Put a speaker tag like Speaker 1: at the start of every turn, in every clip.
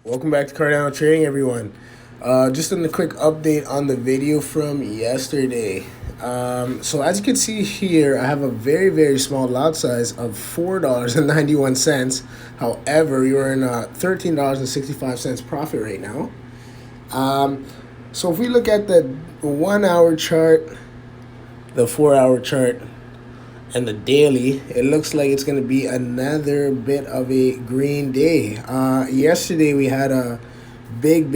Speaker 1: Welcome back to Cardano Trading, everyone. Just a quick update on the video from yesterday. So as you can see here, I have a very small lot size of $4.91. However, we are in a $13.65 profit right now. So if we look at the 1 hour chart, the 4 hour chart, and the daily, it looks like it's going to be another bit of a green day. Yesterday we had a big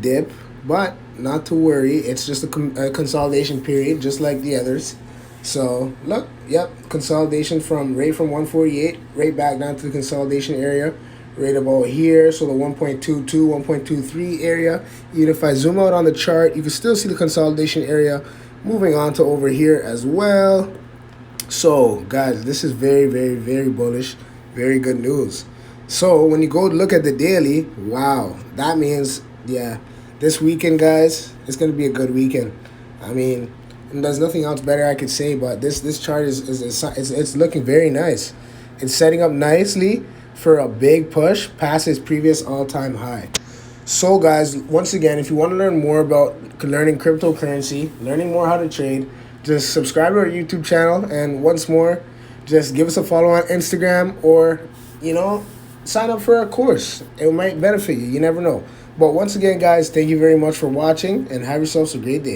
Speaker 1: dip, but not to worry, it's just a consolidation period just like the others. So look, yep, consolidation from 148 right back down to the consolidation area right about here. So the 1.22 1.23 area. Even if I zoom out on the chart, you can still see the consolidation area moving on to over here as well. So guys, this is very bullish, very good news. So when you go look at the daily, wow, that means, yeah, this weekend, guys, it's going to be a good weekend. I mean, and there's nothing else better I could say, but this chart is looking very nice. It's setting up nicely for a big push past its previous all-time high. So guys, once again, if you want to learn more about learning cryptocurrency, learning more how to trade, just subscribe to our YouTube channel, and once more, just give us a follow on Instagram, or, sign up for our course. It might benefit you. You never know. But once again, guys, thank you very much for watching, and have yourselves a great day.